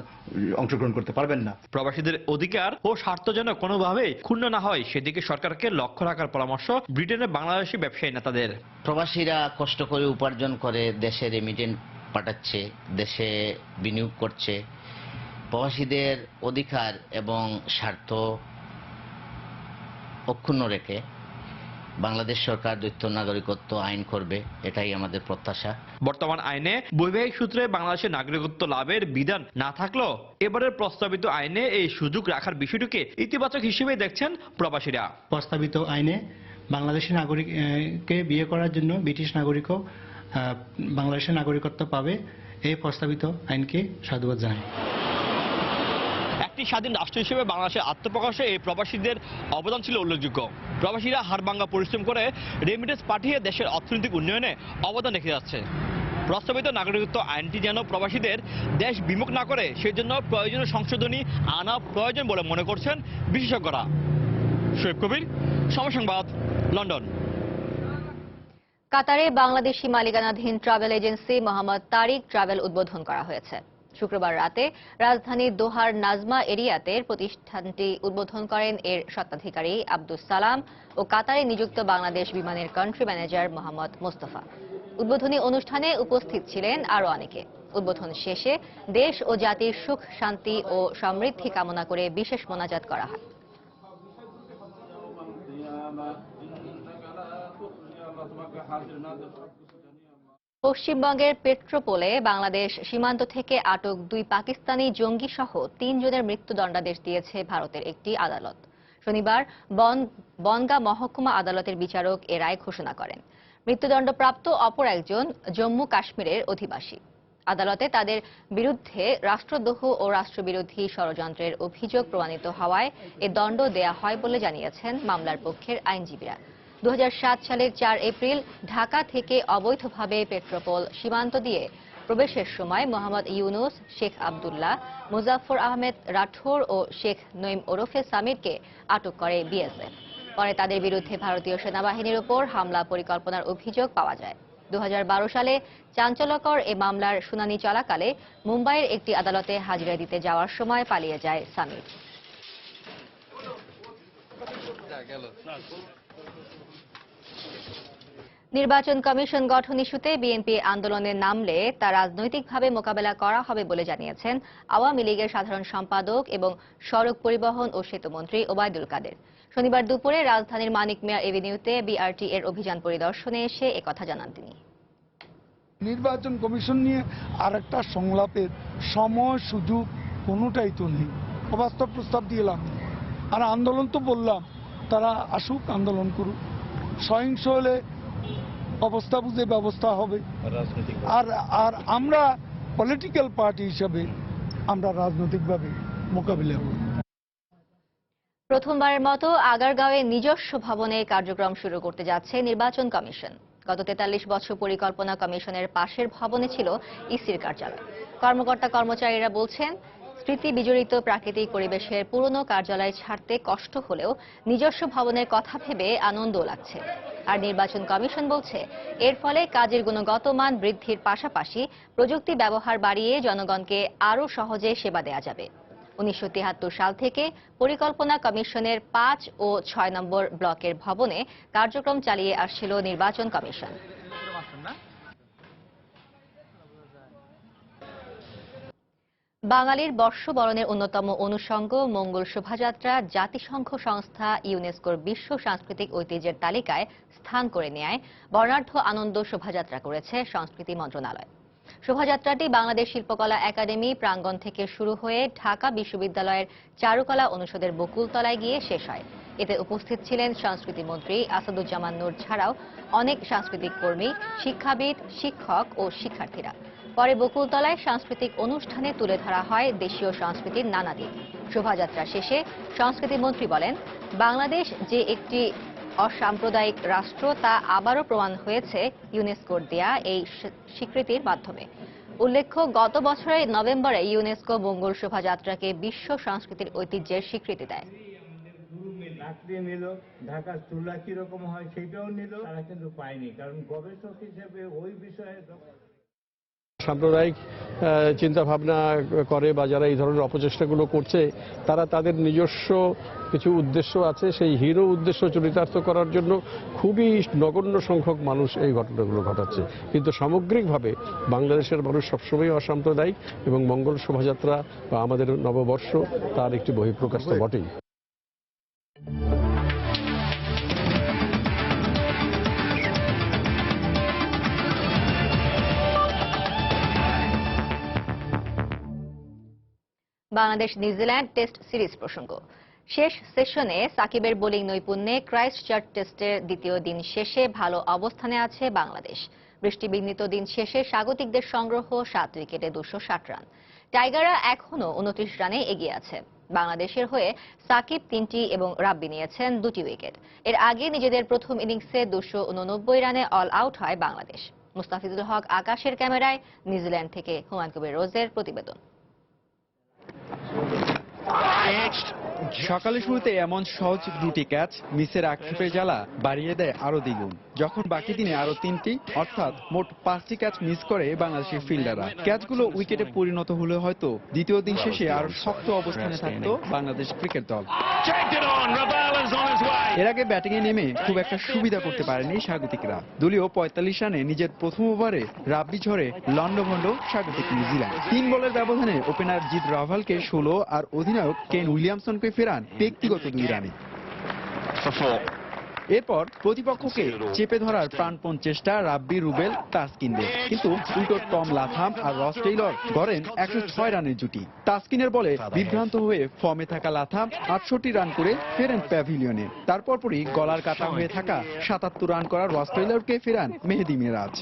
অংশগ্রহণ করতে পারবেন না। প্রবাসীদের অধিকার ও স্বার্থ যেন কোনোভাবেই ক্ষুণ্ণ না হয়, সেদিকে সরকারকে লক্ষ্য রাখার পরামর্শ ব্রিটেনের বাংলাদেশি ব্যবসায়ী নেতাদের। প্রবাসীরা কষ্ট করে উপার্জন করে দেশে রেমিটেন্স পাঠাচ্ছে, দেশে বিনিয়োগ করছে। প্রবাসীদের অধিকার এবং স্বার্থ অক্ষুণ্ণ রেখে বাংলাদেশ সরকার দ্বৈত নাগরিকত্ব আইন করবে, এটাই আমাদের প্রত্যাশা। বর্তমান আইনে বৈবাহিক সূত্রে বাংলাদেশের নাগরিকত্ব লাভের বিধান না থাকলেও এবারের প্রস্তাবিত আইনে এই সুযোগ রাখার বিষয়টিকে ইতিবাচক হিসেবে দেখছেন প্রবাসীরা। প্রস্তাবিত আইনে বাংলাদেশের নাগরিককে বিয়ে করার জন্য ব্রিটিশ নাগরিকও বাংলাদেশের নাগরিকত্ব পাবে, এই প্রস্তাবিত আইনকে সাধুবাদ জানাই। একটি স্বাধীন রাষ্ট্র হিসেবে বাংলাদেশের আত্মপ্রকাশে এই প্রবাসীদের অবদান ছিল উল্লেখযোগ্য। প্রবাসীরা হাড়ভাঙ্গা পরিশ্রম করে রেমিটেন্স পাঠিয়ে দেশের অর্থনৈতিক উন্নয়নে অবদান রেখে যাচ্ছে। প্রস্তাবিত নাগরিকত্ব আইনটি যেন প্রবাসীদের দেশ বিমুখ না করে, সেজন্য প্রয়োজনীয় সংশোধনী আনা প্রয়োজন বলে মনে করছেন বিশেষজ্ঞরা। শোয়েব কবির, সময় সংবাদ, লন্ডন। কাতারে বাংলাদেশি মালিকানাধীন ট্রাভেল এজেন্সি মোহাম্মদ তারিক ট্রাভেল উদ্বোধন করা হয়েছে। শুক্রবার রাতে রাজধানীর দোহার নাজমা এরিয়াতে প্রতিষ্ঠানটি উদ্বোধন করেন এর স্বত্বাধিকারী আব্দুস সালাম ও কাতারে নিযুক্ত বাংলাদেশ বিমানের কান্ট্রি ম্যানেজার মোহাম্মদ মোস্তফা। উদ্বোধনী অনুষ্ঠানে উপস্থিত ছিলেন আরও অনেকে। উদ্বোধন শেষে দেশ ও জাতির সুখ, শান্তি ও সমৃদ্ধি কামনা করে বিশেষ মোনাজাত করা হয়। পশ্চিমবঙ্গের পেট্রোপোলে বাংলাদেশ সীমান্ত থেকে আটক 2 পাকিস্তানি জঙ্গি সহ 3 জনের মৃত্যুদণ্ডাদেশ দিয়েছে ভারতের একটি আদালত। শনিবার বনগাঁ মহকুমা আদালতের বিচারক এ রায় ঘোষণা করেন। মৃত্যুদণ্ডপ্রাপ্ত অপর একজন জম্মু কাশ্মীরের অধিবাসী। আদালতে তাদের বিরুদ্ধে রাষ্ট্রদ্রোহ ও রাষ্ট্রবিরোধী ষড়যন্ত্রের অভিযোগ প্রমাণিত হওয়ায় এ দণ্ড দেয়া হয় বলে জানিয়েছেন মামলার পক্ষের আইনজীবীরা। 2007 সালের 4 এপ্রিল ঢাকা থেকে অবৈধভাবে পেট্রোপোল সীমান্ত দিয়ে প্রবেশের সময় মোহাম্মদ ইউনুস, শেখ আব্দুল্লাহ, মুজাফফর আহমেদ রাঠৌর ও শেখ নঈম ওরফে সামিরকে আটক করে বিএসএফ। পরে তাদের বিরুদ্ধে ভারতীয় সেনাবাহিনীর উপর হামলা পরিকল্পনার অভিযোগ পাওয়া যায়। 2012 সালে চাঞ্চল্যকর এ মামলার শুনানি চলাকালে মুম্বাইয়ের একটি আদালতে হাজিরা দিতে যাওয়ার সময় পালিয়ে যায় সামির। নির্বাচন কমিশন গঠন ইস্যুতে বিএনপি আন্দোলনে নামলে তা রাজনৈতিকভাবে মোকাবেলা করা হবে বলে জানিয়েছেন আওয়ামী লীগের সাধারণ সম্পাদক এবং সড়ক পরিবহন ও সেতুমন্ত্রী ওবায়দুল কাদের। শনিবার দুপুরে রাজধানীর মানিক মিয়া এভিনিউতে বিআরটি এর অভিযান পরিদর্শনে এসে একথা জানান তিনি। নির্বাচন কমিশন নিয়ে আরেকটা সংলাপের সময় সুযোগ কোনোটাই তো নেই। অবাস্তব প্রস্তাব দিয়ে লাভ নেই। আর আন্দোলন তো বললাম, তারা আসুক, আন্দোলন করুক। সহিংস হলে অবস্থা বুঝে ব্যবস্থা হবে। আর আমরা পলিটিক্যাল পার্টি হিসাবে আমরা রাজনৈতিকভাবে মোকাবিলা করব। প্রথমবারের মতো আগারগাঁওয়ে নিজস্ব ভবনে কার্যক্রম শুরু করতে যাচ্ছে নির্বাচন কমিশন। গত 43 বছর পরিকল্পনা কমিশনের পাশের ভবনে ছিল ইসির কার্যালয়। কর্মকর্তা কর্মচারীরা বলছেন, স্মৃতি বিজড়িত প্রাকৃতিক পরিবেশের পুরনো কার্যালয় ছাড়তে কষ্ট হলেও নিজস্ব ভবনের কথা ভেবে আনন্দ লাগছে। আর নির্বাচন কমিশন বলছে, এর ফলে কাজের গুণগত মান বৃদ্ধির পাশাপাশি প্রযুক্তি ব্যবহার বাড়িয়ে জনগণকে আরও সহজে সেবা দেওয়া যাবে। 1973 সাল থেকে পরিকল্পনা কমিশনের 5 ও 6 নম্বর ব্লকের ভবনে কার্যক্রম চালিয়ে আসছিল নির্বাচন কমিশন। বাঙালির বর্ষবরণের অন্যতম অনুষঙ্গ মঙ্গল শোভাযাত্রা জাতিসংঘ সংস্থা ইউনেস্কোর বিশ্ব সাংস্কৃতিক ঐতিহ্যের তালিকায় স্থান করে নেয় বর্ণাঢ্য আনন্দ শোভাযাত্রা করেছে সংস্কৃতি মন্ত্রণালয়। শোভাযাত্রাটি বাংলাদেশ শিল্পকলা একাডেমি প্রাঙ্গণ থেকে শুরু হয়ে ঢাকা বিশ্ববিদ্যালয়ের চারুকলা অনুষদের বকুলতলায় গিয়ে শেষ হয়। এতে উপস্থিত ছিলেন সংস্কৃতি মন্ত্রী আসাদুজ্জামান নূর ছাড়াও অনেক সাংস্কৃতিক কর্মী, শিক্ষাবিদ, শিক্ষক ও শিক্ষার্থীরা। পরে বকুলতলায় সাংস্কৃতিক অনুষ্ঠানে তুলে ধরা হয় দেশীয় সংস্কৃতির নানা দিক। শোভাযাত্রা শেষে সংস্কৃতি মন্ত্রী বলেন, বাংলাদেশ যে একটি অসাম্প্রদায়িক রাষ্ট্র তা আবারও প্রমাণ হয়েছে ইউনেস্কোর দেয়া এই স্বীকৃতির মাধ্যমে। উল্লেখ্য, গত বছরের নভেম্বরে ইউনেস্কো মঙ্গল শোভাযাত্রাকে বিশ্ব সংস্কৃতির ঐতিহ্যের স্বীকৃতি দেয়। ঢাকার চুলা কিরকম হয় সেটাও নিল, তারা কিন্তু পায়নি, কারণ গবেষক হিসেবে ওই বিষয়ে সাম্প্রদায়িক চিন্তা ভাবনা করে বা যারা এই ধরনের অপচেষ্টাগুলো করছে, তারা তাদের নিজস্ব কিছু উদ্দেশ্য আছে, সেই হিরো উদ্দেশ্য চরিতার্থ করার জন্য খুবই নগণ্য সংখ্যক মানুষ এই ঘটনাগুলো ঘটাচ্ছে। কিন্তু সামগ্রিকভাবে বাংলাদেশের মানুষ সবসময় অসাম্প্রদায়িক এবং মঙ্গল শোভাযাত্রা বা আমাদের নববর্ষ তার একটি বহিঃপ্রকাশ তো বটেই। বাংলাদেশ নিউজিল্যান্ড টেস্ট সিরিজ প্রসঙ্গ। শেষ সেশনে সাকিবের বোলিং নৈপুণ্যে ক্রাইস্টচার্চ টেস্টের দ্বিতীয় দিন শেষে ভালো অবস্থানে আছে বাংলাদেশ। বৃষ্টিবিঘ্নিত দিন শেষে স্বাগতিকদের সংগ্রহ 7 উইকেটে 260 রান। টাইগাররা এখনও 29 রানে এগিয়ে আছে। বাংলাদেশের হয়ে সাকিব 3টি এবং রাব্বি নিয়েছেন 2টি উইকেট। এর আগে নিজেদের প্রথম ইনিংসে 289 রানে অল আউট হয় বাংলাদেশ। মুস্তাফিজুল হক আকাশের ক্যামেরায় নিউজিল্যান্ড থেকে হুমায়ুন কবির রোজের প্রতিবেদন। সকালের শুরুতে এমন সহজ 2টি ক্যাচ মিসের আক্ষেপের জ্বালা বাড়িয়ে দেয় আরো দ্বিগুণ, যখন বাকি দিনে আরো 3টি অর্থাৎ মোট 5টি ক্যাচ মিস করে বাংলাদেশের ফিল্ডাররা। ক্যাচগুলো উইকেটে পরিণত হলে হয়তো দ্বিতীয় দিন শেষে আরো শক্ত অবস্থানে থাকতো বাংলাদেশ ক্রিকেট দল। এর আগে ব্যাটিংয়ে নেমে খুব একটা সুবিধা করতে পারেনি স্বাগতিকরা। দলীয় 45 রানে নিজের প্রথম ওভারে রাব্বি ঝড়ে লন্ডভন্ড স্বাগতিক নিউজিল্যান্ড। 3 বলের ব্যবধানে ওপেনার জিত রাভালকে 16 আর অধিনায়ক কেন উইলিয়ামসনকে ফেরান ব্যক্তিগত 2 রানে। এরপর প্রতিপক্ষকে চেপে ধরার প্রাণপণ চেষ্টা রাব্বি, রুবেল, তাসকিনদের, কিন্তু উল্টো টম লাথাম আর রস টেইলর গড়েন 106 রানের জুটি। তাসকিনের বলে বিভ্রান্ত হয়ে ফর্মে থাকা লাথাম 68 রান করে ফেরেন প্যাভিলিয়নে। তারপর পরই গলার কাটা হয়ে থাকা 77 রান করা রস টেইলরকে ফেরান মেহেদী মিরাজ।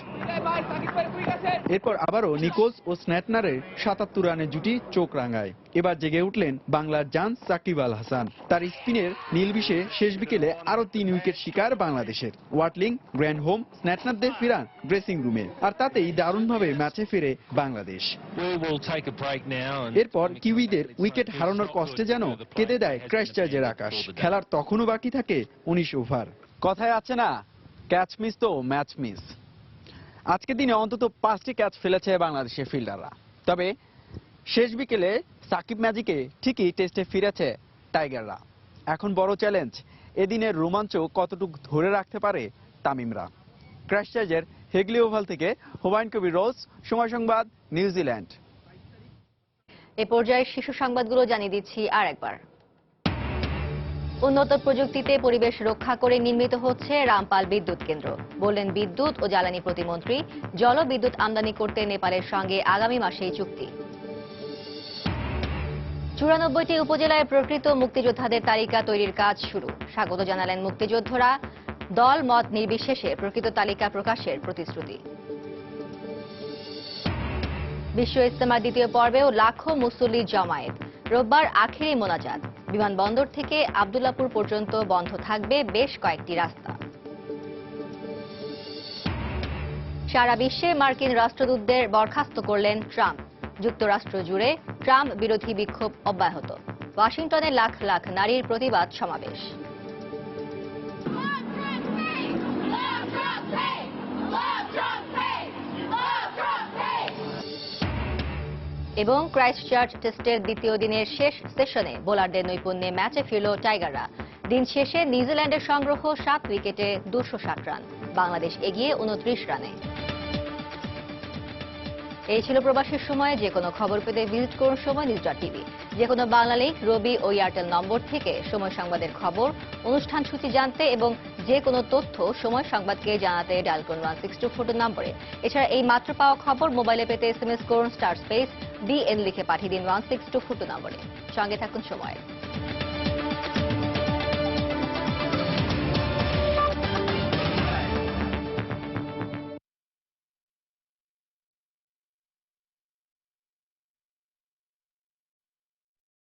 এরপর আবারও নিকোজ ও স্ন্যাটনারের 77 রানের জুটি চোখ রাঙায়। এবার জেগে উঠলেন বাংলার জান সাকিব আল হাসান। তার স্পিনের নীলবিশে শেষ বিকেলে আরো 3 উইকেট শিকার বাংলাদেশের। ওয়াটলিং, গ্র্যান্ডহোম, স্ন্যাটনারদের ফিরান ড্রেসিং রুমে, আর তাতেই দারুণভাবে ম্যাচে ফিরে বাংলাদেশ। এরপর কিউইদের উইকেট হারানোর কষ্টে যেন কেঁদে দেয় ক্রাইস্টচার্চের আকাশ। খেলার তখনও বাকি থাকে 19 ওভার। কথায় আছে না, ক্যাচ মিস তো ম্যাচ মিস। আজকের দিনে অন্তত 5টি ক্যাচ ফেলেছে বাংলাদেশের ফিল্ডাররা। তবে শেষ বিকেলে সাকিব ম্যাজিকে ঠিকই টেস্টে ফিরেছে টাইগাররা। এখন বড় চ্যালেঞ্জ, এদিনের রোমাঞ্চ কতটুকু ধরে রাখতে পারে তামিমরা। ক্রাইস্টচার্চের হেগলি ওভাল থেকে হুমায়ুন কবির রোজ, সময় সংবাদ, নিউজিল্যান্ড। এ পর্যায়ে শীর্ষ সংবাদগুলো জানিয়ে দিচ্ছি আর একবার। উন্নত প্রযুক্তিতে পরিবেশ রক্ষা করে নির্মিত হচ্ছে রামপাল বিদ্যুৎ কেন্দ্র, বললেন বিদ্যুৎ ও জ্বালানি প্রতিমন্ত্রী। জলবিদ্যুৎ আমদানি করতে নেপালের সঙ্গে আগামী মাসেই চুক্তি। 94টি উপজেলায় প্রকৃত মুক্তিযোদ্ধাদের তালিকা তৈরির কাজ শুরু। স্বাগত জানালেন মুক্তিযোদ্ধারা। দল মত নির্বিশেষে প্রকৃত তালিকা প্রকাশের প্রতিশ্রুতি। বিশ্ব ইজতেমার দ্বিতীয় পর্বেও লাখো মুসল্লি জমায়েত। রোববার আখেরি মোনাজাত। বিমানবন্দর থেকে আব্দুল্লাপুর পর্যন্ত বন্ধ থাকবে বেশ কয়েকটি রাস্তা। সারা বিশ্বে মার্কিন রাষ্ট্রদূতদের বরখাস্ত করলেন ট্রাম্প। যুক্তরাষ্ট্র জুড়ে ট্রাম্প বিরোধী বিক্ষোভ অব্যাহত। ওয়াশিংটনে লাখ লাখ নারীর প্রতিবাদ সমাবেশ। এবং ক্রাইস্টচার্চ টেস্টের দ্বিতীয় দিনের শেষ সেশনে বোলারদের নৈপুণ্যে ম্যাচে ফিরল টাইগাররা। দিন শেষে নিউজিল্যান্ডের সংগ্রহ 7 উইকেটে 260 রান। বাংলাদেশ এগিয়ে 29 রানে। এই ছিল প্রবাসীর সময়। যে কোনো খবর পেতে ভিজিট করুন সময়.নিউজ.টিভি। যে কোনো বাংলা লিংক, রবি ও এয়ারটেল নম্বর থেকে সময় সংবাদের খবর, অনুষ্ঠান সূচি জানতে এবং যে কোনো তথ্য সময় সংবাদকে জানাতে ডায়াল করুন 1624 নম্বরে। এছাড়া এই মাত্র পাওয়া খবর মোবাইলে পেতে SMS করুন *DN লিখে পাঠিয়ে দিন 1624 নম্বরে। সঙ্গে থাকুন সময়।